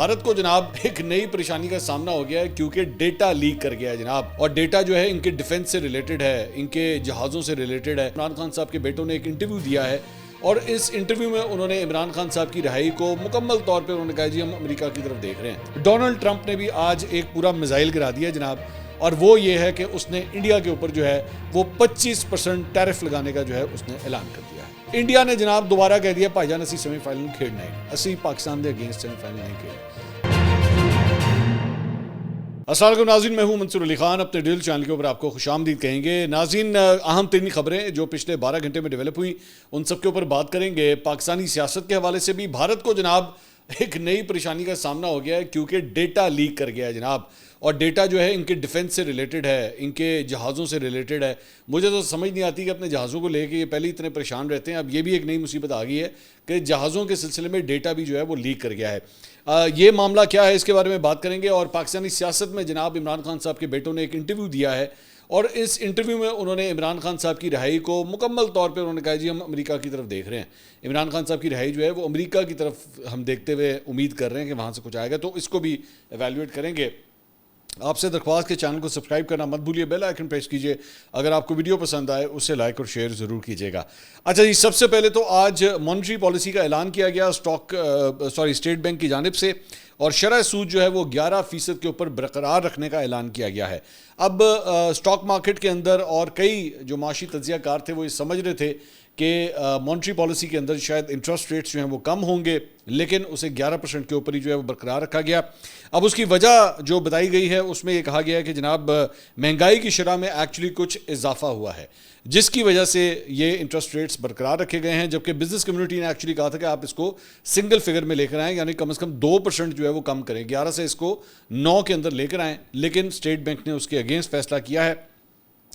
بھارت کو جناب ایک نئی پریشانی کا سامنا ہو گیا ہے کیونکہ ڈیٹا لیک کر گیا ہے جناب. اور ڈیٹا جو ہے ان کے ڈیفنس سے ریلیٹڈ ہے, ان کے جہازوں سے ریلیٹڈ ہے. عمران خان صاحب کے بیٹوں نے ایک انٹرویو دیا ہے اور اس انٹرویو میں انہوں نے عمران خان صاحب کی رہائی کو مکمل طور پہ انہوں نے کہا جی ہم امریکہ کی طرف دیکھ رہے ہیں. ڈونلڈ ٹرمپ نے بھی آج ایک پورا میزائل گرا دیا جناب, اور وہ یہ ہے کہ اس نے انڈیا کے اوپر جو ہے وہ 25% ٹیرف لگانے کا جو ہے اس نے اعلان کر دیا ہے. انڈیا نے جناب دوبارہ کہہ دیا بھائی جان اسی سیمی فائنل کھیلنا ہے, اسی پاکستان دے اگینسٹ سیمی فائنل نہیں کھیلنا. السلام علیکم ناظرین, میں ہوں منصور علی خان. اپنے ڈیل چینل کے اوپر آپ کو خوش آمدید کہیں گے. ناظرین, اہم ترین خبریں جو پچھلے 12 گھنٹے میں ڈیولپ ہوئی ان سب کے اوپر بات کریں گے. پاکستانی سیاست کے حوالے سے بھی بھارت کو جناب ایک نئی پریشانی کا سامنا ہو گیا ہے کیونکہ ڈیٹا لیک کر گیا ہے جناب, اور ڈیٹا جو ہے ان کے ڈیفنس سے ریلیٹڈ ہے, ان کے جہازوں سے ریلیٹڈ ہے. مجھے تو سمجھ نہیں آتی کہ اپنے جہازوں کو لے کے یہ پہلے اتنے پریشان رہتے ہیں, اب یہ بھی ایک نئی مصیبت آ گئی ہے کہ جہازوں کے سلسلے میں ڈیٹا بھی جو ہے وہ لیک کر گیا ہے. یہ معاملہ کیا ہے اس کے بارے میں بات کریں گے. اور پاکستانی سیاست میں جناب عمران خان صاحب کے بیٹوں نے ایک انٹرویو دیا ہے اور اس انٹرویو میں انہوں نے عمران خان صاحب کی رہائی کو مکمل طور پہ انہوں نے کہا جی ہم امریکہ کی طرف دیکھ رہے ہیں. عمران خان صاحب کی رہائی جو ہے وہ امریکہ کی طرف ہم دیکھتے ہوئے امید کر رہے ہیں کہ وہاں سے کچھ آئے گا, تو اس کو بھی ایویلویٹ کریں گے. آپ سے درخواست کے چینل کو سبسکرائب کرنا مت بھولیے, بیل آئیکن پریس کیجئے. اگر آپ کو ویڈیو پسند آئے اسے لائک اور شیئر ضرور کیجیے گا. اچھا جی, سب سے پہلے تو آج مانیٹری پالیسی کا اعلان کیا گیا اسٹیٹ بینک کی جانب سے, اور شرح سود جو ہے وہ 11% کے اوپر برقرار رکھنے کا اعلان کیا گیا ہے. اب اسٹاک مارکیٹ کے اندر اور کئی جو معاشی تجزیہ کار تھے وہ یہ سمجھ رہے تھے کہ مانیٹری پالیسی کے اندر شاید انٹرسٹ ریٹس جو ہیں وہ کم ہوں گے, لیکن اسے 11% کے اوپر ہی جو ہے وہ برقرار رکھا گیا. اب اس کی وجہ جو بتائی گئی ہے اس میں یہ کہا گیا ہے کہ جناب مہنگائی کی شرح میں ایکچولی کچھ اضافہ ہوا ہے جس کی وجہ سے یہ انٹرسٹ ریٹس برقرار رکھے گئے ہیں, جبکہ بزنس کمیونٹی نے ایکچولی کہا تھا کہ آپ اس کو سنگل فگر میں لے کر آئیں, یعنی کم از کم 2% جو ہے وہ کم کریں, 11 سے اس کو 9 کے اندر لے کر آئیں. لیکن اسٹیٹ بینک نے اس کے اگینسٹ فیصلہ کیا ہے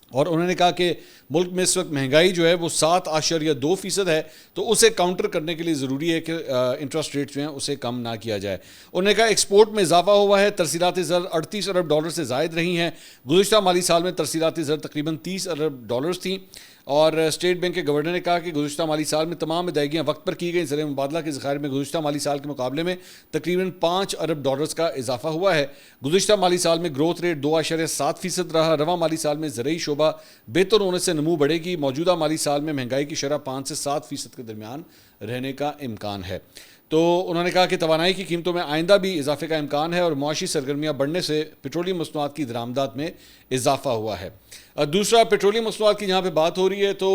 اور انہوں نے کہا کہ ملک میں اس وقت مہنگائی جو ہے وہ 7.2% ہے, تو اسے کاؤنٹر کرنے کے لیے ضروری ہے کہ انٹرسٹ ریٹ جو ہیں اسے کم نہ کیا جائے. انہوں نے کہا ایکسپورٹ میں اضافہ ہوا ہے, ترسیلات زر 38 ارب ڈالر سے زائد رہی ہیں. گزشتہ مالی سال میں ترسیلات زر تقریباً 30 ارب ڈالرز تھیں, اور اسٹیٹ بینک کے گورنر نے کہا کہ گزشتہ مالی سال میں تمام ادائیگیاں وقت پر کی گئیں. زر مبادلہ کے ذخائر میں گزشتہ مالی سال کے مقابلے میں تقریباً 5 ارب ڈالرز کا اضافہ ہوا ہے. گزشتہ مالی سال میں گروتھ ریٹ 2.7% رہا. رواں مالی سال میں زرعی شعبہ بہتر ہونے سے نمو بڑھے گی. موجودہ مالی سال میں مہنگائی کی شرح 5 سے 7% کے درمیان رہنے کا امکان ہے. تو انہوں نے کہا کہ توانائی کی قیمتوں میں آئندہ بھی اضافے کا امکان ہے, اور معاشی سرگرمیاں بڑھنے سے پیٹرولیم مصنوعات کی درآمدات میں اضافہ ہوا ہے. دوسرا, پیٹرولیم مصنوعات کی جہاں پہ بات ہو رہی ہے تو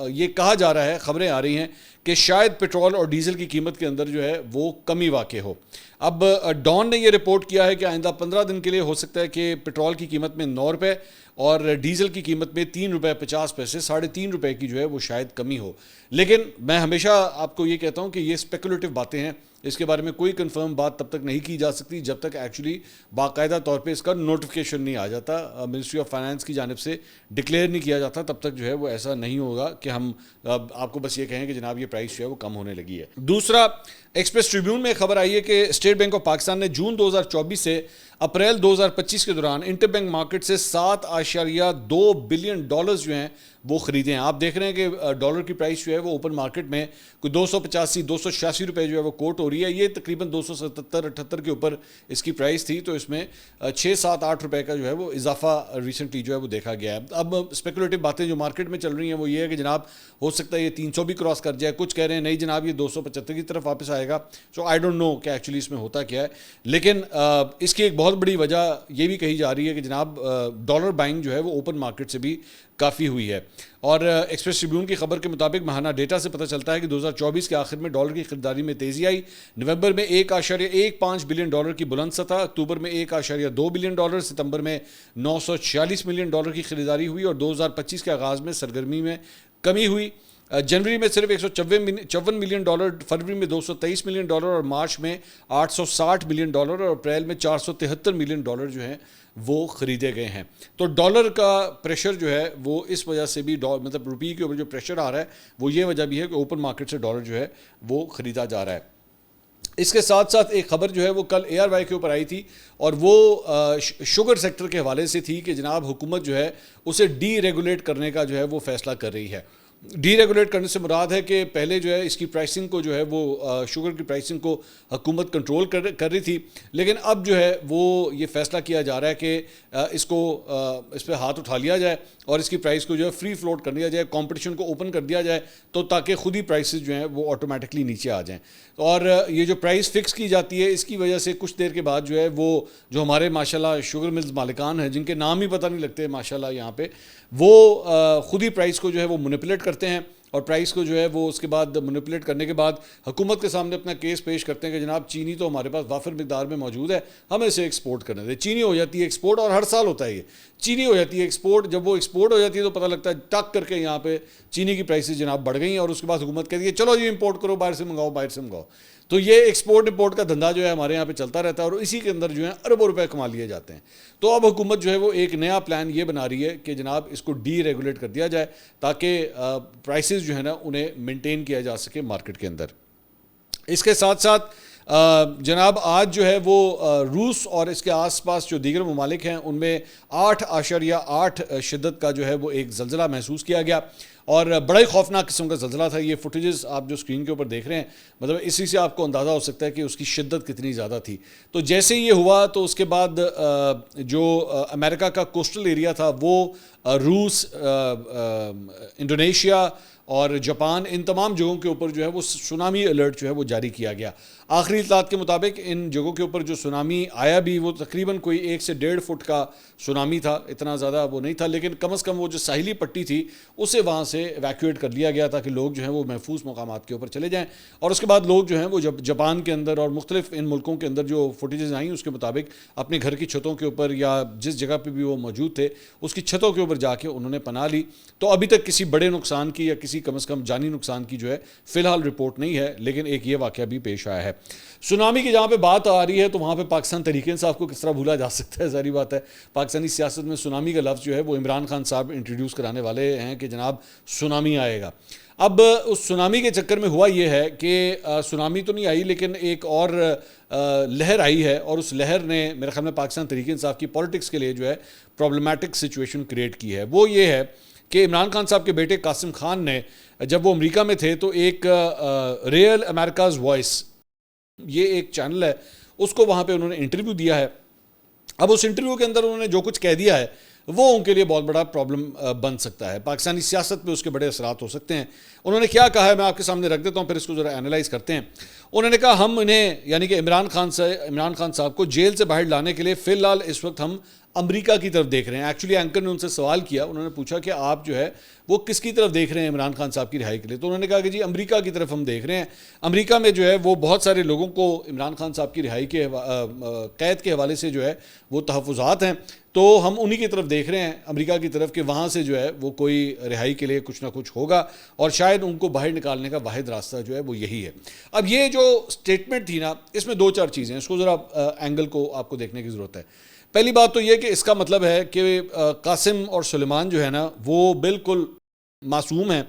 یہ کہا جا رہا ہے, خبریں آ رہی ہیں کہ شاید پیٹرول اور ڈیزل کی قیمت کے اندر جو ہے وہ کمی واقع ہو. اب ڈان نے یہ رپورٹ کیا ہے کہ آئندہ 15 دن کے لیے ہو سکتا ہے کہ پیٹرول کی قیمت میں 9 روپے اور ڈیزل کی قیمت میں 3 روپے 50 پیسے 3.5 روپے کی جو ہے وہ شاید کمی ہو. لیکن میں ہمیشہ آپ کو یہ کہتا ہوں کہ یہ اسپیکولیٹو باتیں ہیں, اس کے بارے میں کوئی کنفرم بات تب تک نہیں کی جا سکتی جب تک ایکچولی باقاعدہ طور پہ اس کا نوٹیفیکیشن نہیں آ جاتا, منسٹری آف فائنانس کی جانب سے ڈکلیئر نہیں کیا جاتا, تب تک جو ہے وہ ایسا نہیں ہوگا کہ ہم آپ کو بس یہ کہیں کہ جناب یہ پرائس جو ہے وہ کم ہونے لگی ہے. دوسرا, ایکسپریس ٹریبیون میں خبر آئی ہے کہ اسٹیٹ بینک آف پاکستان نے جون 2024 سے اپریل 2025 کے دوران انٹر بینک مارکیٹ سے 7.2 بلین ڈالرز جو ہیں وہ خریدے ہیں. آپ دیکھ رہے ہیں کہ ڈالر کی پرائس جو ہے وہ اوپن مارکیٹ میں کوئی 285-286 روپے جو ہے وہ کوٹ ہو رہی ہے. یہ تقریباً 277-78 کے اوپر اس کی پرائس تھی, تو اس میں 6-7-8 روپے کا جو ہے وہ اضافہ ریسنٹلی جو ہے وہ دیکھا گیا ہے. اب اسپیکولیٹو باتیں جو مارکیٹ میں چل رہی ہیں وہ یہ ہے کہ جناب ہو سکتا ہے یہ 300 بھی کراس کر جائے, کچھ کہہ رہے ہیں نہیں جناب یہ 275 کی طرف واپس آئے گا. سو آئی ڈونٹ نو کہ ایکچولی اس میں ہوتا کیا ہے, لیکن اس کی ایک بہت بڑی وجہ یہ بھی کہی جا رہی ہے کہ جناب ڈالر بائنگ جو ہے وہ اوپن مارکیٹ سے بھی کافی ہوئی ہے. اور ایکسپریس ٹریبیون کی خبر کے مطابق ماہانہ ڈیٹا سے پتہ چلتا ہے کہ 2024 کے آخر میں ڈالر کی خریداری میں تیزی آئی. نومبر میں 1.15 بلین ڈالر کی بلند سطح, اکتوبر میں 1.2 بلین ڈالر, ستمبر میں 946 ملین ڈالر کی خریداری ہوئی, اور 2025 کے آغاز میں سرگرمی میں کمی ہوئی. جنوری میں صرف 154 ملین ڈالر, فروری میں 223 ملین ڈالر, اور مارچ میں 860 ملین ڈالر, اور اپریل میں 473 ملین ڈالر جو ہیں وہ خریدے گئے ہیں. تو ڈالر کا پریشر جو ہے وہ اس وجہ سے بھی, مطلب روپی کے اوپر جو پریشر آ رہا ہے وہ یہ وجہ بھی ہے کہ اوپن مارکیٹ سے ڈالر جو ہے وہ خریدا جا رہا ہے. اس کے ساتھ ساتھ ایک خبر جو ہے وہ کل ARY کے اوپر آئی تھی, اور وہ شوگر سیکٹر کے حوالے سے تھی کہ جناب حکومت جو ہے اسے ڈی ریگولیٹ کرنے کا جو ہے وہ فیصلہ کر رہی ہے. ڈی ریگولیٹ کرنے سے مراد ہے کہ پہلے جو ہے اس کی پرائسنگ کو جو ہے وہ شوگر کی پرائسنگ کو حکومت کنٹرول کر رہی تھی، لیکن اب جو ہے وہ یہ فیصلہ کیا جا رہا ہے کہ اس پہ ہاتھ اٹھا لیا جائے اور اس کی پرائس کو جو ہے فری فلوٹ کر دیا جائے، کمپٹیشن کو اوپن کر دیا جائے، تو تاکہ خود ہی پرائسز جو ہیں وہ آٹومیٹکلی نیچے آ جائیں. اور یہ جو پرائس فکس کی جاتی ہے اس کی وجہ سے کچھ دیر کے بعد جو ہے وہ جو ہمارے ماشاءاللہ شوگر ملز مالکان ہیں جن کے نام ہی پتہ نہیں لگتے ماشاءاللہ یہاں پہ، وہ خود ہی پرائس کو جو ہے وہ مینیپولیٹ کرتے ہیں اور پرائس کو جو ہے وہ اس کے بعد مینیپولیٹ کرنے کے بعد حکومت کے سامنے اپنا کیس پیش کرتے ہیں کہ جناب چینی تو ہمارے پاس وافر مقدار میں موجود ہے، ہمیں اسے ایکسپورٹ کرنے دیں. چینی ہو جاتی ہے ایکسپورٹ، اور ہر سال ہوتا ہے یہ چینی ہو جاتی ہے ایکسپورٹ. جب وہ ایکسپورٹ ہو جاتی ہے تو پتہ لگتا ہے ٹک کر کے یہاں پہ چینی کی پرائسز جناب بڑھ گئی ہیں، اور اس کے بعد حکومت کہتی ہے چلو جی امپورٹ کرو، باہر سے منگاؤ. تو یہ ایکسپورٹ امپورٹ کا دھندا جو ہے ہمارے یہاں پہ چلتا رہتا ہے، اور اسی کے اندر جو ہے اربوں روپے کما لیے جاتے ہیں. تو اب حکومت جو ہے وہ ایک نیا پلان یہ بنا رہی ہے کہ جناب اس کو ڈی ریگولیٹ کر دیا جائے تاکہ پرائسز جو ہے نا انہیں مینٹین کیا جا سکے مارکیٹ کے اندر. اس کے ساتھ ساتھ جناب آج جو ہے وہ روس اور اس کے آس پاس جو دیگر ممالک ہیں ان میں 8.8 شدت کا جو ہے وہ ایک زلزلہ محسوس کیا گیا، اور بڑا ہی خوفناک قسم کا زلزلہ تھا. یہ فوٹیجز آپ جو اسکرین کے اوپر دیکھ رہے ہیں، مطلب اسی سے آپ کو اندازہ ہو سکتا ہے کہ اس کی شدت کتنی زیادہ تھی. تو جیسے یہ ہوا تو اس کے بعد جو امریکہ کا کوسٹل ایریا تھا وہ روس، انڈونیشیا اور جاپان، ان تمام جگہوں کے اوپر جو ہے وہ سونامی الرٹ جو ہے وہ جاری کیا گیا. آخری اطلاعات کے مطابق ان جگہوں کے اوپر جو سونامی آیا بھی وہ تقریباً کوئی 1 سے 1.5 فٹ کا سونامی تھا، اتنا زیادہ وہ نہیں تھا، لیکن کم از کم وہ جو ساحلی پٹی تھی اسے وہاں سے ایویکویٹ کر لیا گیا تاکہ لوگ جو ہیں وہ محفوظ مقامات کے اوپر چلے جائیں. اور اس کے بعد لوگ جو ہیں وہ جب جاپان کے اندر اور مختلف ان ملکوں کے اندر جو فوٹیجز آئیں اس کے مطابق اپنے گھر کی چھتوں کے اوپر یا جس جگہ پہ بھی وہ موجود تھے اس کی چھتوں کے اوپر جا کے انہوں نے پناہ لی. تو ابھی تک کسی بڑے نقصان کی یا کسی کم از کم جانی نقصان کی جو ہے فی الحال رپورٹ نہیں ہے، لیکن ایک یہ واقعہ بھی پیش آیا ہے. سونامی کی جہاں پہ بات آ رہی ہے تو وہاں پہ پاکستان تحریک انصاف کو کس طرح بھولا جا سکتا ہے، ظاہری بات ہے. پاکستانی سیاست میں سونامی کا لفظ جو ہے وہ عمران خان صاحب انٹروڈیوس کرانے والے ہیں کہ جناب سونامی آئے گا. اب اس سونامی کے چکر میں ہوا یہ ہے کہ سونامی تو نہیں آئی لیکن ایک اور لہر آئی ہے، اور اس لہر نے میرے خیال میں پاکستان تحریک انصاف کی پولیٹکس کے لیے جو ہے پرابلمٹک سچویشن کریٹ کی ہے. وہ یہ ہے کہ عمران خان صاحب کے بیٹے قاسم خان نے جب وہ امریکہ میں تھے تو ایک ریئل امریکاز وائس، یہ ایک چینل ہے، اس کو وہاں پہ انہوں نے انٹرویو دیا ہے. اب اس انٹرویو کے اندر انہوں نے جو کچھ کہہ دیا ہے وہ ان کے لیے بہت بڑا پرابلم بن سکتا ہے، پاکستانی سیاست پہ اس کے بڑے اثرات ہو سکتے ہیں. انہوں نے کیا کہا ہے میں آپ کے سامنے رکھ دیتا ہوں، پھر اس کو ذرا اینالائز کرتے ہیں. انہوں نے کہا ہم انہیں یعنی کہ عمران خان صاحب کو جیل سے باہر لانے کے لیے فی الحال اس وقت ہم امریکہ کی طرف دیکھ رہے ہیں. ایکچولی اینکر نے ان سے سوال کیا، انہوں نے پوچھا کہ آپ جو ہے وہ کس کی طرف دیکھ رہے ہیں عمران خان صاحب کی رہائی کے لیے؟ تو انہوں نے کہا کہ جی امریکہ کی طرف ہم دیکھ رہے ہیں. امریکہ میں جو ہے وہ بہت سارے لوگوں کو عمران خان صاحب کی رہائی کے قید کے حوالے سے جو ہے وہ تحفظات ہیں، تو ہم انہی کی طرف دیکھ رہے ہیں امریکہ کی طرف کہ وہاں سے جو ہے وہ کوئی رہائی کے لیے کچھ نہ کچھ ہوگا، اور شاید ان کو باہر نکالنے کا واحد راستہ جو ہے وہ یہی ہے. اب یہ جو سٹیٹمنٹ تھی نا، اس میں 2-4 چیزیں ہیں، اس کو ذرا اینگل کو آپ کو دیکھنے کی ضرورت ہے. پہلی بات تو یہ کہ اس کا مطلب ہے کہ قاسم اور سلیمان جو ہے نا وہ بالکل معصوم ہیں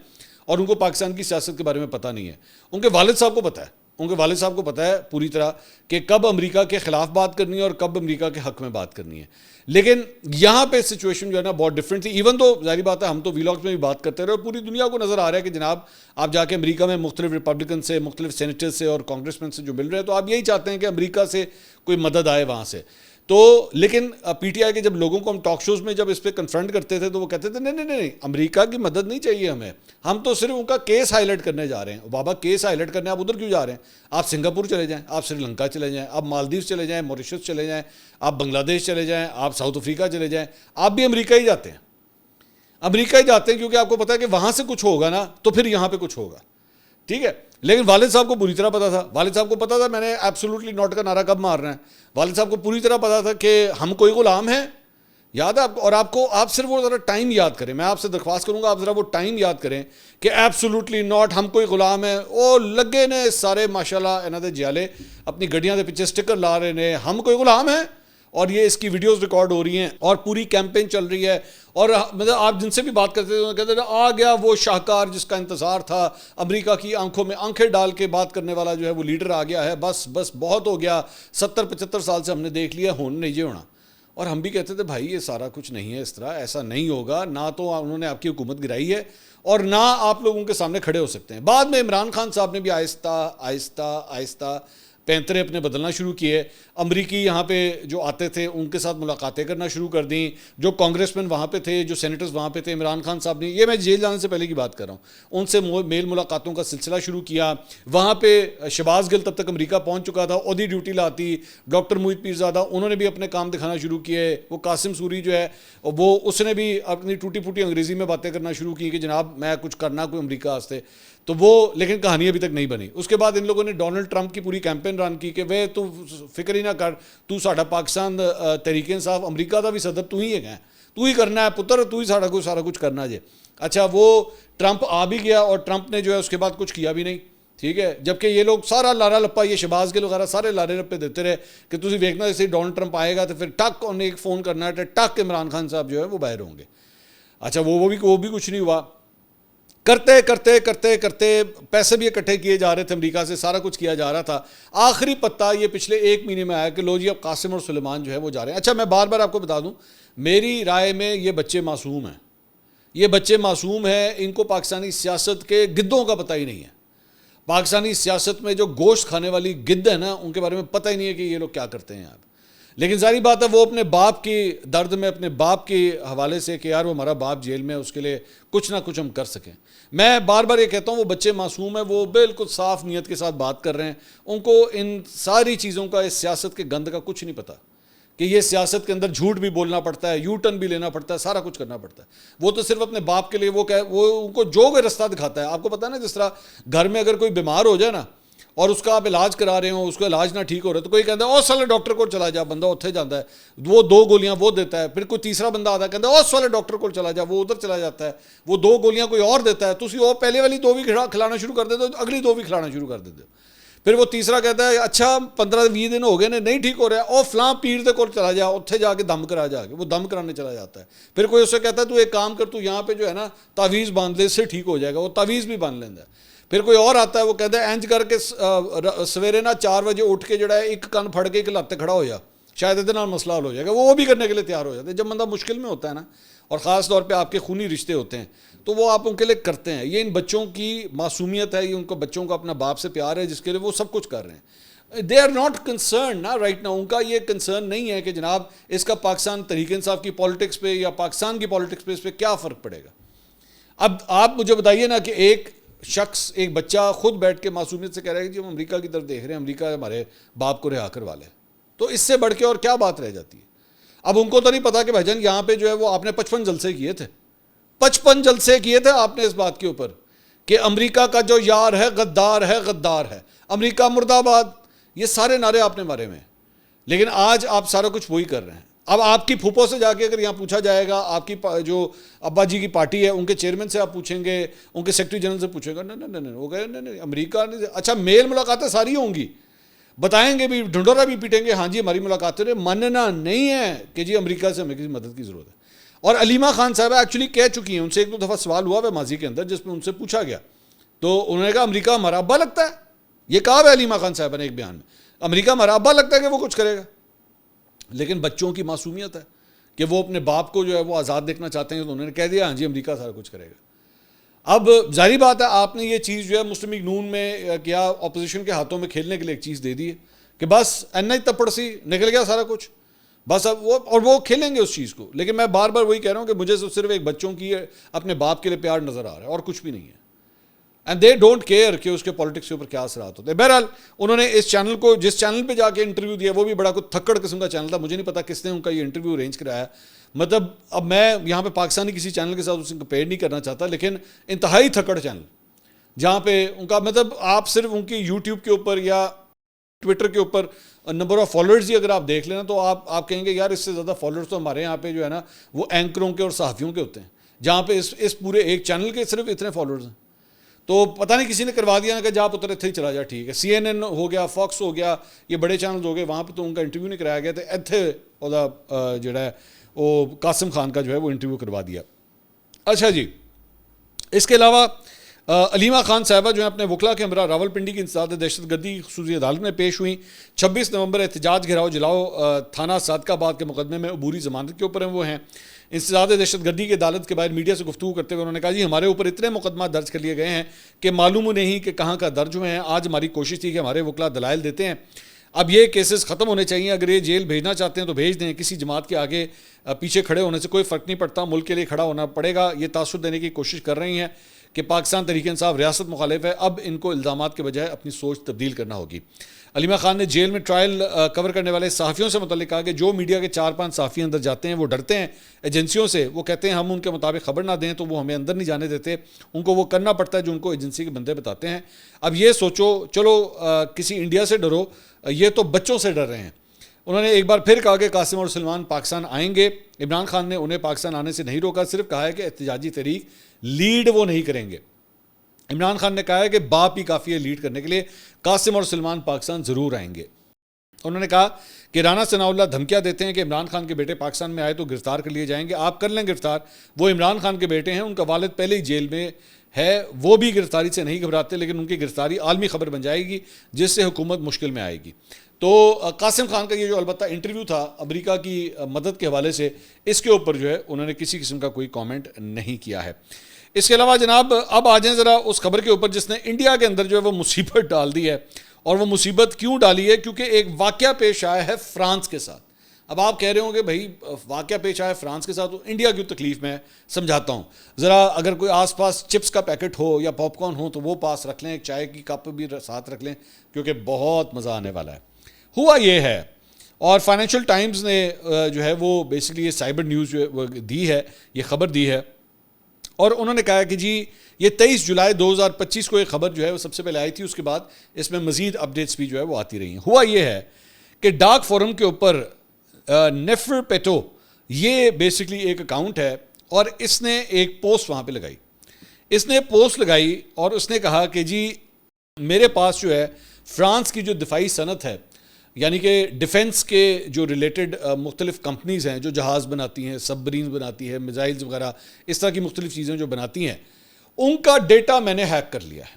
اور ان کو پاکستان کی سیاست کے بارے میں پتہ نہیں ہے. ان کے والد صاحب کو پتہ ہے، ان کے والد صاحب کو پتہ ہے پوری طرح کہ کب امریکہ کے خلاف بات کرنی ہے اور کب امریکہ کے حق میں بات کرنی ہے. لیکن یہاں پہ سچویشن جو ہے نا بہت ڈفرینٹ تھی. ایون تو ظاہری بات ہے ہم تو ویلاگز میں بھی بات کرتے رہے اور پوری دنیا کو نظر آ رہا ہے کہ جناب آپ جا کے امریکہ میں مختلف ریپبلکن سے، مختلف سینیٹر سے اور کانگریس مین سے جو مل رہے ہیں تو آپ یہی چاہتے ہیں کہ امریکہ سے کوئی مدد آئے وہاں سے. تو لیکن پی ٹی آئی کے جب لوگوں کو ہم ٹاک شوز میں جب اس پہ کنفرنٹ کرتے تھے تو وہ کہتے تھے نہیں امریکہ کی مدد نہیں چاہیے ہم تو صرف ان کا کیس ہائی لائٹ کرنے جا رہے ہیں. بابا کیس ہائی لائٹ کرنے آپ ادھر کیوں جا رہے ہیں؟ آپ سنگاپور چلے جائیں، آپ سری لنکا چلے جائیں، آپ مالدیوز چلے جائیں، موریشس چلے جائیں، آپ بنگلہ دیش چلے جائیں، آپ ساؤتھ افریقہ چلے جائیں، آپ بھی امریکہ ہی جاتے ہیں. امریکہ ہی جاتے ہیں کیونکہ آپ کو پتا ہے کہ وہاں سے کچھ ہوگا نا تو پھر یہاں پہ کچھ ہوگا. ٹھیک ہے، لیکن والد صاحب کو پوری طرح پتا تھا، والد صاحب کو پتا تھا میں نے ایبسولوٹلی ناٹ کا نعرہ کب مارنا ہے. والد صاحب کو پوری طرح پتا تھا کہ ہم کوئی غلام ہیں. یاد ہے آپ کو؟ اور آپ صرف وہ ذرا ٹائم یاد کریں، میں آپ سے درخواست کروں گا آپ ذرا وہ ٹائم یاد کریں کہ ایبسولوٹلی ناٹ ہم کوئی غلام ہیں. او لگے نے سارے ماشاءاللہ انہاں دے جیالے اپنی گڈیاں دے پیچھے سٹکر لا رہے نے ہم کوئی غلام ہیں، اور یہ اس کی ویڈیوز ریکارڈ ہو رہی ہیں اور پوری کیمپین چل رہی ہے. اور مطلب آپ جن سے بھی بات کرتے تھے کہتے تھے آ گیا وہ شاہکار جس کا انتظار تھا، امریکہ کی آنکھوں میں آنکھیں ڈال کے بات کرنے والا جو ہے وہ لیڈر آ گیا ہے، بس بہت ہو گیا، 70-75 سال سے ہم نے دیکھ لیا، ہون نہیں جی ہونا. اور ہم بھی کہتے تھے بھائی یہ سارا کچھ نہیں ہے اس طرح, ایسا نہیں ہوگا, نہ تو انہوں نے آپ کی حکومت گرائی ہے اور نہ آپ لوگوں کے سامنے کھڑے ہو سکتے ہیں. بعد میں عمران خان صاحب نے بھی آہستہ آہستہ آہستہ پینترے اپنے بدلنا شروع کیے. امریکی یہاں پہ جو آتے تھے ان کے ساتھ ملاقاتیں کرنا شروع کر دیں, جو کانگریس مین وہاں پہ تھے, جو سینیٹرز وہاں پہ تھے. عمران خان صاحب نے, یہ میں جیل جانے سے پہلے کی بات کر رہا ہوں, ان سے میل ملاقاتوں کا سلسلہ شروع کیا. وہاں پہ شہباز گل تب تک امریکہ پہنچ چکا تھا, عہدی ڈیوٹی لاتی. ڈاکٹر محیط پیرزادہ انہوں نے بھی اپنے کام دکھانا شروع کیے. وہ قاسم سوری جو ہے وہ اس نے بھی اپنی ٹوٹی پھوٹی انگریزی میں باتیں کرنا شروع کی کہ جناب میں کچھ کرنا کوئی امریکہ واسطے. تو وہ لیکن کہانی ابھی تک نہیں بنی. اس کے بعد ان لوگوں نے ڈونلڈ ٹرمپ کی پوری کیمپین رن کی کہ وہ تو فکر ہی نہ کر, تو ساڈا پاکستان تحریک انصاف امریکہ دا بھی صدر تو ہی ہے, تو ہی کرنا ہے پتر, تو ہی سارا کچھ کرنا جے. اچھا وہ ٹرمپ آ بھی گیا اور ٹرمپ نے جو ہے اس کے بعد کچھ کیا بھی نہیں, ٹھیک ہے. جبکہ یہ لوگ سارا لارا لپا, یہ شہباز گل وغیرہ سارے لارے لپے دیتے رہے کہ تسی ویکھنا جیسے ڈونلڈ ٹرمپ آئے گا تو پھر ٹک انہیں ایک فون کرنا ہے, ٹک عمران خان صاحب جو ہے وہ باہر ہوں گے. اچھا وہ بھی کچھ نہیں ہوا. کرتے کرتے کرتے کرتے پیسے بھی اکٹھے کیے جا رہے تھے امریکہ سے, سارا کچھ کیا جا رہا تھا. آخری پتہ یہ پچھلے 1 مہینے میں آیا کہ لو جی اب قاسم اور سلیمان جو ہے وہ جا رہے ہیں. اچھا میں بار بار آپ کو بتا دوں, میری رائے میں یہ بچے معصوم ہیں, یہ بچے معصوم ہیں. ان کو پاکستانی سیاست کے گدوں کا پتہ ہی نہیں ہے. پاکستانی سیاست میں جو گوشت کھانے والی گد ہے نا, ان کے بارے میں پتہ ہی نہیں ہے کہ یہ لوگ کیا کرتے ہیں. آپ لیکن ظاہری بات ہے وہ اپنے باپ کی درد میں, اپنے باپ کے حوالے سے کہ یار وہ ہمارا باپ جیل میں, اس کے لیے کچھ نہ کچھ ہم کر سکیں. میں بار بار یہ کہتا ہوں وہ بچے معصوم ہیں, وہ بالکل صاف نیت کے ساتھ بات کر رہے ہیں. ان کو ان ساری چیزوں کا, اس سیاست کے گند کا کچھ نہیں پتہ کہ یہ سیاست کے اندر جھوٹ بھی بولنا پڑتا ہے, یو ٹرن بھی لینا پڑتا ہے, سارا کچھ کرنا پڑتا ہے. وہ تو صرف اپنے باپ کے لیے وہ ان کو جو کوئی رستہ دکھاتا ہے. آپ کو پتہ ہے نا, جس طرح گھر میں اگر کوئی بیمار ہو جائے نا اور اس کا آپ علاج کرا رہے ہوں, اس کا علاج نہ ٹھیک ہو رہا ہے, تو کوئی کہتا ہے او سالے ڈاکٹر کو چلا جا, بندہ اتھے جاتا ہے, وہ 2 گولیاں وہ دیتا ہے. پھر کوئی تیسرا بندہ آتا ہے کہتا ہے او سالے ڈاکٹر کو چلا جا, وہ ادھر چلا جاتا ہے, وہ 2 گولیاں کوئی اور دیتا ہے, تو اسی وہ پہلے والی 2 بھی کھلانا شروع کر دیتے ہو, اگلی 2 بھی کھلانا شروع کر دیتے ہو. پھر وہ تیسرا کہتا ہے اچھا 15-20 دن ہو گئے نے, نہیں ٹھیک ہو رہا ہے, او فلاں پیر دے کول چلا جا, اتھے جا کے دم کرا جا کے, وہ دم کرانے چلا جاتا ہے. پھر کوئی اس سے کہتا ہے تو ایک کام کر, تو یہاں پہ جو ہے نا تعویذ باندھ لے, اس سے ٹھیک ہو جائے گا, وہ تعویذ بھی باندھ لینا ہے. پھر کوئی اور آتا ہے, وہ کہتا ہے اینج کر کے سویرے نا 4 بجے اٹھ کے جڑا ہے ایک کن پھڑ کے ایک لت کھڑا ہو جا, شاید ادھر نال مسئلہ حل ہو جائے گا. وہ بھی کرنے کے لیے تیار ہو جاتے ہیں. جب بندہ مشکل میں ہوتا ہے نا, اور خاص طور پہ آپ کے خونی رشتے ہوتے ہیں, تو وہ آپ ان کے لیے کرتے ہیں. یہ ان بچوں کی معصومیت ہے, یہ ان کو بچوں کو اپنا باپ سے پیار ہے جس کے لیے وہ سب کچھ کر رہے ہیں. دے آر ناٹ کنسرن نا رائٹ نا, ان کا یہ کنسرن نہیں ہے کہ جناب اس کا پاکستان تحریک انصاف کی پالیٹکس پہ یا پاکستان کی پالیٹکس پہ اس پہ کیا فرق پڑے گا. اب آپ مجھے بتائیے نا کہ ایک شخص, ایک بچہ خود بیٹھ کے معصومیت سے کہہ رہا ہے کہ جب ہم امریکہ کی طرف دیکھ رہے ہیں, امریکہ ہمارے باپ کو رہا کروا لے, تو اس سے بڑھ کے اور کیا بات رہ جاتی ہے. اب ان کو تو نہیں پتا کہ بھائی جان یہاں پہ جو ہے وہ آپ نے 55 جلسے کیے تھے, 55 جلسے کیے تھے آپ نے اس بات کے اوپر کہ امریکہ کا جو یار ہے غدار ہے, غدار ہے, امریکہ مرد آباد, یہ سارے نعرے آپ نے مارے میں. لیکن آج آپ سارا کچھ وہی کر رہے ہیں. اب آپ کی پھوپھوں سے جا کے اگر یہاں پوچھا جائے گا, آپ کی جو ابا جی کی پارٹی ہے ان کے چیئرمین سے آپ پوچھیں گے, ان کے سیکرٹری جنرل سے پوچھیں گا, نہیں وہ کہے نہیں امریکہ نہیں. اچھا میل ملاقاتیں ساری ہوں گی, بتائیں گے بھی, ڈھنڈورا بھی پیٹیں گے, ہاں جی ہماری ملاقاتیں, ماننا نہیں ہے کہ جی امریکہ سے ہمیں کسی مدد کی ضرورت ہے. اور علیمہ خان صاحبہ ایکچولی کہہ چکی ہیں, ان سے 1-2 دفعہ سوال ہوا ہے ماضی کے اندر جس میں ان سے پوچھا گیا, تو انہوں نے کہا امریکہ ہمارا ابا لگتا ہے. یہ کہا ہے علیمہ خان صاحبہ نے ایک بیان میں, امریکہ ہمارا ابا لگتا ہے کہ وہ کچھ کرے گا. لیکن بچوں کی معصومیت ہے کہ وہ اپنے باپ کو جو ہے وہ آزاد دیکھنا چاہتے ہیں, تو انہوں نے کہہ دیا ہاں جی امریکہ سارا کچھ کرے گا. اب ظاہری بات ہے آپ نے یہ چیز جو ہے مسلم لیگ نون میں کیا اپوزیشن کے ہاتھوں میں کھیلنے کے لیے ایک چیز دے دی ہے کہ بس این تپڑ سی نکل گیا سارا کچھ, بس اب وہ کھیلیں گے اس چیز کو. لیکن میں بار بار وہی کہہ رہا ہوں کہ مجھے صرف ایک بچوں کی اپنے باپ کے لیے پیار نظر آ رہا ہے اور کچھ بھی نہیں ہے. اینڈ دے ڈونٹ کیئر کہ اس کے پالیٹکس کے اوپر کیا اثرات ہوتے ہیں. بہرحال انہوں نے اس چینل کو, جس چینل پہ جا کے انٹرویو دیا, وہ بھی بڑا کوئی تھکڑ قسم کا چینل تھا, مجھے نہیں پتا کس نے ان کا یہ انٹرویو ارینج کرایا. مطلب اب میں یہاں پہ پاکستانی کسی چینل کے ساتھ اسے کمپیئر نہیں کرنا چاہتا, لیکن انتہائی تھکڑ چینل جہاں پہ ان کا مطلب آپ صرف ان کی یوٹیوب کے اوپر یا ٹویٹر کے اوپر نمبر آف فالوورز ہی اگر آپ دیکھ لینا تو آپ کہیں گے یار اس سے زیادہ فالوورز تو ہمارے یہاں پہ جو ہے نا وہ اینکروں کے اور صحافیوں کے ہوتے ہیں, جہاں پہ اس پورے ایک چینل کے صرف اتنے فالوورز ہیں. تو پتہ نہیں کسی نے کروا دیا نا کہ جا پتر اتھے ہی چلا جا, ٹھیک ہے, CNN ہو گیا, فاکس ہو گیا, یہ بڑے چینلز ہو گئے, وہاں پہ تو ان کا انٹرویو نہیں کرایا گیا, تو اتھے جڑا ہے وہ قاسم خان کا جو ہے وہ انٹرویو کروا دیا. اچھا جی, اس کے علاوہ علیمہ خان صاحبہ جو ہیں اپنے وکلا کے ہمراہ راولپنڈی کی انسداد دہشت گردی خصوصی عدالت میں پیش ہوئیں. 26 نومبر احتجاج گھراؤ جلاؤ تھانہ صادقہ آباد کے مقدمے میں عبوری ضمانت کے اوپر ہیں وہ ہیں. انسداد دہشت گردی کی عدالت کے باہر میڈیا سے گفتگو کرتے ہوئے انہوں نے کہا جی ہمارے اوپر اتنے مقدمات درج کر لیے گئے ہیں کہ معلوم نہیں کہ کہاں کا درج ہوئے ہیں. آج ہماری کوشش تھی کہ ہمارے وکلا دلائل دیتے ہیں. اب یہ کیسز ختم ہونے چاہیے. اگر یہ جیل بھیجنا چاہتے ہیں تو بھیج دیں. کسی جماعت کے آگے پیچھے کھڑے ہونے سے کوئی فرق نہیں پڑتا. ملک کے لیے کھڑا ہونا پڑے گا. یہ تاثر دینے کی کوشش کر رہی ہیں کہ پاکستان تحریک انصاف ریاست مخالف ہے. اب ان کو الزامات کے بجائے اپنی سوچ تبدیل کرنا ہوگی. علیمہ خان نے جیل میں ٹرائل کور کرنے والے صحافیوں سے متعلق کہا کہ جو میڈیا کے 4-5 صحافی اندر جاتے ہیں وہ ڈرتے ہیں ایجنسیوں سے. وہ کہتے ہیں ہم ان کے مطابق خبر نہ دیں تو وہ ہمیں اندر نہیں جانے دیتے. ان کو وہ کرنا پڑتا ہے جو ان کو ایجنسی کے بندے بتاتے ہیں. اب یہ سوچو چلو کسی انڈیا سے ڈرو, یہ تو بچوں سے ڈر رہے ہیں. انہوں نے ایک بار پھر کہا کہ قاسم اور سلمان پاکستان آئیں گے. عمران خان نے انہیں پاکستان آنے سے نہیں روکا, صرف کہا ہے کہ احتجاجی تحریک لیڈ وہ نہیں کریں گے. عمران خان نے کہا ہے کہ باپ ہی کافی ہے لیڈ کرنے کے لیے. قاسم اور سلمان پاکستان ضرور آئیں گے. انہوں نے کہا کہ رانا ثناء اللہ دھمکیاں دیتے ہیں کہ عمران خان کے بیٹے پاکستان میں آئے تو گرفتار کر لیے جائیں گے. آپ کر لیں گرفتار, وہ عمران خان کے بیٹے ہیں, ان کا والد پہلے ہی جیل میں ہے, وہ بھی گرفتاری سے نہیں گھبراتے, لیکن ان کی گرفتاری عالمی خبر بن جائے گی جس سے حکومت مشکل میں آئے گی. تو قاسم خان کا یہ جو البتہ انٹرویو تھا امریکہ کی مدد کے حوالے سے, اس کے اوپر جو ہے انہوں نے کسی قسم کا کوئی کامنٹ نہیں کیا ہے. اس کے علاوہ جناب اب آ جائیں ذرا اس خبر کے اوپر جس نے انڈیا کے اندر جو ہے وہ مصیبت ڈال دی ہے. اور وہ مصیبت کیوں ڈالی ہے؟ کیونکہ ایک واقعہ پیش آیا ہے فرانس کے ساتھ. اب آپ کہہ رہے ہوں کہ بھائی واقعہ پیش آیا ہے فرانس کے ساتھ تو انڈیا کی تکلیف میں سمجھاتا ہوں. ذرا اگر کوئی آس پاس چپس کا پیکٹ ہو یا پاپ کارن ہو تو وہ پاس رکھ لیں, ایک چائے کی کپ بھی ساتھ رکھ لیں کیونکہ بہت مزہ آنے والا ہے. ہوا یہ ہے, اور فائنینشیل ٹائمز نے جو ہے وہ بیسکلی یہ سائبر نیوز جو دی ہے, یہ خبر دی ہے, اور انہوں نے کہا کہ جی یہ 23 جولائی 2025 کو یہ خبر جو ہے وہ سب سے پہلے آئی تھی. اس کے بعد اس میں مزید اپڈیٹس بھی جو ہے وہ آتی رہی ہیں. ہوا یہ ہے کہ ڈارک فورم کے اوپر نیفر پیٹو یہ بیسکلی ایک اکاؤنٹ ہے, اور اس نے ایک پوسٹ وہاں پہ لگائی. اس نے پوسٹ لگائی اور اس نے کہا کہ جی میرے پاس جو ہے فرانس کی جو دفاعی صنعت ہے, یعنی کہ ڈیفنس کے جو ریلیٹڈ مختلف کمپنیز ہیں جو جہاز بناتی ہیں, سب مرینز بناتی ہیں, میزائلز وغیرہ اس طرح کی مختلف چیزیں جو بناتی ہیں, ان کا ڈیٹا میں نے ہیک کر لیا ہے.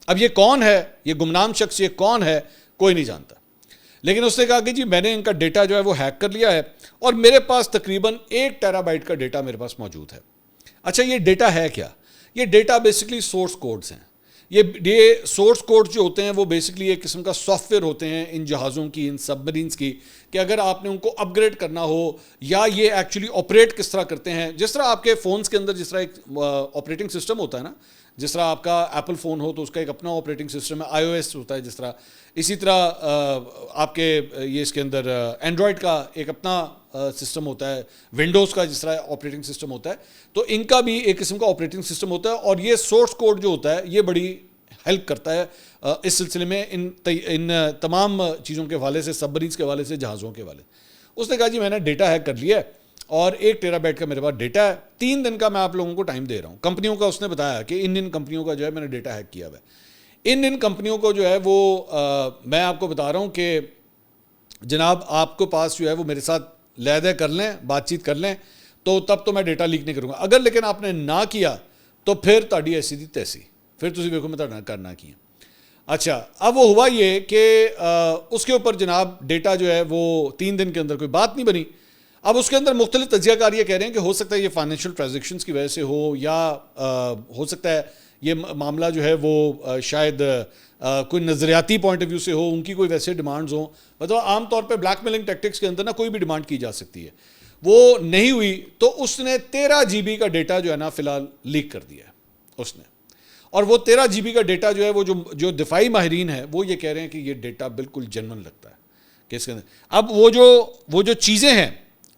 اب یہ کون ہے, یہ گمنام شخص یہ کون ہے, کوئی نہیں جانتا. لیکن اس نے کہا کہ جی میں نے ان کا ڈیٹا جو ہے وہ ہیک کر لیا ہے اور میرے پاس تقریباً 1 ٹیرا بائٹ کا ڈیٹا میرے پاس موجود ہے. اچھا یہ ڈیٹا ہے کیا؟ یہ ڈیٹا بیسکلی سورس کوڈز ہیں. یہ سورس کوڈ جو ہوتے ہیں وہ بیسکلی ایک قسم کا سافٹ ویئر ہوتے ہیں ان جہازوں کی, ان سب مرینز کی, کہ اگر آپ نے ان کو اپ گریڈ کرنا ہو یا یہ ایکچولی آپریٹ کس طرح کرتے ہیں. جس طرح آپ کے فونز کے اندر جس طرح ایک آپریٹنگ سسٹم ہوتا ہے نا, جس طرح آپ کا ایپل فون ہو تو اس کا ایک اپنا آپریٹنگ سسٹم ہے, آئی او ایس ہوتا ہے جس طرح, اسی طرح آپ کے یہ اس کے اندر اینڈرائڈ کا ایک اپنا سسٹم ہوتا ہے, ونڈوز کا جس طرح آپریٹنگ سسٹم ہوتا ہے, تو ان کا بھی ایک قسم کا آپریٹنگ سسٹم ہوتا ہے. اور یہ سورس کوڈ جو ہوتا ہے یہ بڑی ہیلپ کرتا ہے اس سلسلے میں ان تمام چیزوں کے حوالے سے, سب مرینز کے حوالے سے, جہازوں کے حوالے. اس نے کہا جی میں نے ڈیٹا ہیک کر لیا ہے اور 1 ٹیرا بائٹ کا میرے پاس ڈیٹا ہے. 3 دن کا میں آپ لوگوں کو ٹائم دے رہا ہوں. کمپنیوں کا اس نے بتایا کہ ان کمپنیوں کا جو ہے میں نے ڈیٹا ہیک کیا ہوا ہے. ان کمپنیوں کو جو ہے وہ میں آپ کو بتا رہا ہوں کہ جناب آپ کو پاس جو ہے وہ میرے ساتھ لیدے کر لیں, بات چیت کر لیں, تو تب تو میں ڈیٹا لیک نہیں کروں گا. اگر لیکن آپ نے نہ کیا تو پھر تاڑی ایسی دی تیسی, پھر تسی دیکھو میں تاڑا کرنا کیا. اچھا اب وہ ہوا یہ کہ اس کے اوپر جناب ڈیٹا جو ہے وہ 3 دن کے اندر کوئی بات نہیں بنی. اب اس کے اندر مختلف تجزیہ کار یہ کہہ رہے ہیں کہ ہو سکتا ہے یہ فائنینشیل ٹرانزیکشنز کی وجہ سے ہو, یا ہو سکتا ہے یہ معاملہ جو ہے وہ شاید کوئی نظریاتی پوائنٹ آف ویو سے ہو, ان کی کوئی ویسے ڈیمانڈز ہوں. مطلب عام طور پہ بلیک میلنگ ٹیکٹکس کے اندر نا کوئی بھی ڈیمانڈ کی جا سکتی ہے, وہ نہیں ہوئی تو اس نے 13 GB کا ڈیٹا جو ہے نا فی الحال لیک کر دیا ہے اس نے. اور وہ 13 GB کا ڈیٹا جو ہے وہ جو دفاعی ماہرین ہیں وہ یہ کہہ رہے ہیں کہ یہ ڈیٹا بالکل جنون لگتا ہے کہ اس کے اندر. اب وہ جو چیزیں ہیں,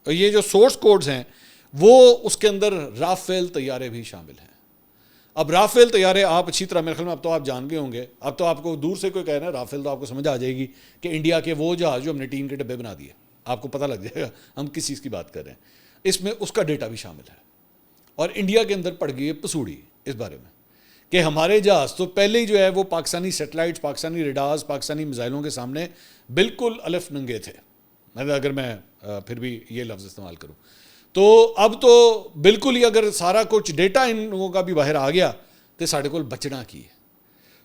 یہ جو سورس کوڈز ہیں, وہ اس کے اندر رافیل طیارے بھی شامل ہیں. اب رافیل طیارے آپ اچھی طرح میرے خیال میں اب تو آپ جان گئے ہوں گے, اب تو آپ کو دور سے کوئی کہہ رہا ہے رافیل تو آپ کو سمجھ آ جائے گی کہ انڈیا کے وہ جہاز جو ہم نے ٹین کے ڈبے بنا دیے, آپ کو پتہ لگ جائے گا ہم کس چیز کی بات کر رہے ہیں. اس میں اس کا ڈیٹا بھی شامل ہے. اور انڈیا کے اندر پڑ گئی ہے پسوڑی اس بارے میں کہ ہمارے جہاز تو پہلے ہی جو ہے وہ پاکستانی سیٹلائٹس, پاکستانی ریڈارز, پاکستانی میزائلوں کے سامنے بالکل الف ننگے تھے, اگر میں پھر بھی یہ لفظ استعمال کروں. تو اب تو بالکل ہی اگر سارا کچھ ڈیٹا ان لوگوں کا بھی باہر آ گیا تو ساڈے کول بچنا کی ہے.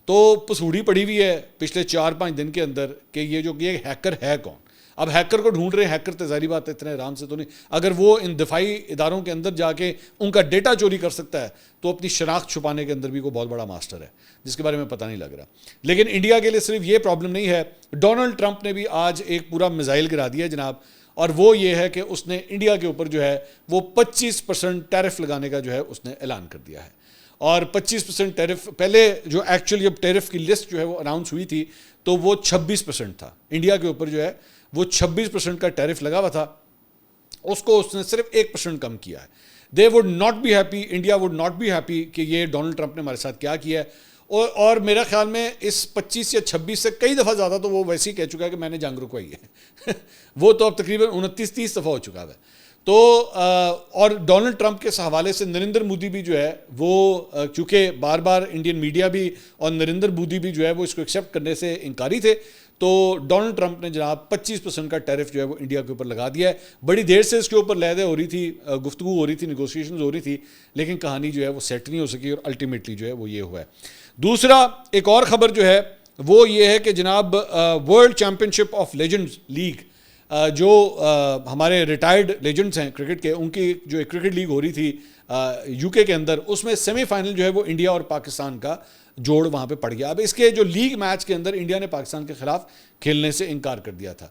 تو پسوڑی پڑی ہوئی ہے پچھلے 4-5 دن کے اندر کہ یہ ہیکر ہے کون. اب ہیکر کو ڈھونڈ رہے ہیں. ہیکر تو ظاہری بات ہے اتنے آرام سے تو نہیں. اگر وہ ان دفاعی اداروں کے اندر جا کے ان کا ڈیٹا چوری کر سکتا ہے تو اپنی شناخت چھپانے کے اندر بھی کوئی بہت بڑا ماسٹر ہے جس کے بارے میں پتہ نہیں لگ رہا. لیکن انڈیا کے لیے صرف یہ پرابلم نہیں ہے. ڈونلڈ ٹرمپ نے بھی آج ایک پورا میزائل گرا دیا جناب, اور وہ یہ ہے کہ اس نے انڈیا کے اوپر جو ہے وہ 25% ٹیرف لگانے کا جو ہے اس نے اعلان کر دیا ہے. اور 25% ٹیرف پہلے جو ایکچولی جب ٹیرف کی لسٹ جو ہے وہ اناؤنس ہوئی تھی تو وہ 26% تھا. انڈیا کے اوپر جو ہے وہ 26% کا ٹیرف لگا ہوا تھا, اس کو اس نے صرف 1% کم کیا ہے. They would not be happy, India would not be happy کہ یہ ڈونلڈ ٹرمپ نے ہمارے ساتھ کیا ہے. اور میرا خیال میں اس 25 یا 26 سے کئی دفعہ زیادہ تو وہ ویسے ہی کہہ چکا ہے کہ میں نے جنگ رکوائی ہے. وہ تو اب تقریباً 29-30 دفعہ ہو چکا ہے. تو اور ڈونلڈ ٹرمپ کے حوالے سے نریندر مودی بھی جو ہے وہ چونکہ بار بار انڈین میڈیا بھی اور نریندر مودی بھی جو ہے وہ اس کو ایکسیپٹ کرنے سے انکاری تھے, تو ڈونلڈ ٹرمپ نے جناب 25% کا ٹیرف جو ہے وہ انڈیا کے اوپر لگا دیا ہے. بڑی دیر سے اس کے اوپر لہدے ہو رہی تھی, گفتگو ہو رہی تھی, نیگوشیشنز ہو رہی تھی, لیکن کہانی جو ہے وہ سیٹ نہیں ہو سکی اور الٹیمیٹلی جو ہے وہ یہ ہوا ہے. دوسرا ایک اور خبر جو ہے وہ یہ ہے کہ جناب world champion ship of legends league, جو ہمارے ریٹائرڈ لیجنڈز ہیں کرکٹ کے, ان کی جو ایک کرکٹ لیگ ہو رہی تھی یو کے اندر, اس میں سیمی فائنل جو ہے وہ انڈیا اور پاکستان کا جوڑ وہاں پہ پڑ گیا. اب اس کے جو لیگ میچ کے اندر انڈیا نے پاکستان کے خلاف کھیلنے سے انکار کر دیا تھا,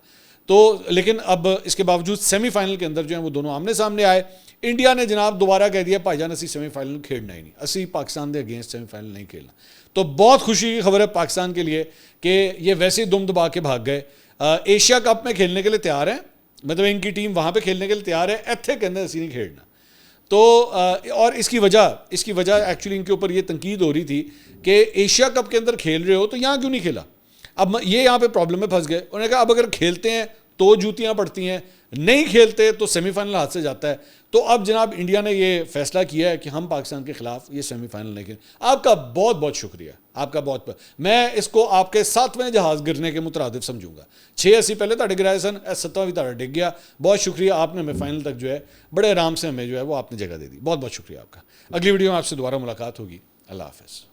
تو لیکن اب اس کے باوجود سیمی فائنل کے اندر جو ہیں وہ دونوں آمنے سامنے آئے. انڈیا نے جناب دوبارہ کہہ دیا بھائی جان اسی سیمی فائنل کھیلنا ہی نہیں, اسی پاکستان دے اگینسٹ سیمی فائنل نہیں کھیلنا. تو بہت خوشی کی خبر ہے پاکستان کے لیے کہ یہ ویسے ہی دم دبا کے بھاگ گئے. ایشیا کپ میں کھیلنے کے لیے تیار ہیں, مطلب ان کی ٹیم وہاں پہ کھیلنے کے لیے تیار ہے, ایتھے کے اندر اسی نہیں کھیلنا. تو اور اس کی وجہ ایکچولی ان کے اوپر یہ تنقید ہو رہی تھی کہ ایشیا کپ کے اندر کھیل رہے ہو تو یہاں کیوں نہیں کھیلا. اب یہ یہاں پہ پرابلم میں پھنس گئے. انہوں نے کہا اب اگر کھیلتے ہیں تو جوتیاں پڑتی ہیں, نہیں کھیلتے تو سیمی فائنل ہاتھ سے جاتا ہے. تو اب جناب انڈیا نے یہ فیصلہ کیا ہے کہ ہم پاکستان کے خلاف یہ سیمی فائنل نہیں کھیلیں. آپ کا بہت بہت شکریہ, آپ کا بہت میں اس کو آپ کے 7ویں جہاز گرنے کے مترادف سمجھوں گا. 6 اسی پہلے تاڑے گرائے سن, 7واں بھی تاڑا ڈگ گیا. بہت شکریہ, آپ نے ہمیں فائنل تک جو ہے بڑے آرام سے ہمیں جو ہے وہ آپ نے جگہ دے دی. بہت بہت شکریہ آپ کا. اگلی ویڈیو میں آپ سے دوبارہ ملاقات ہوگی. اللہ حافظ.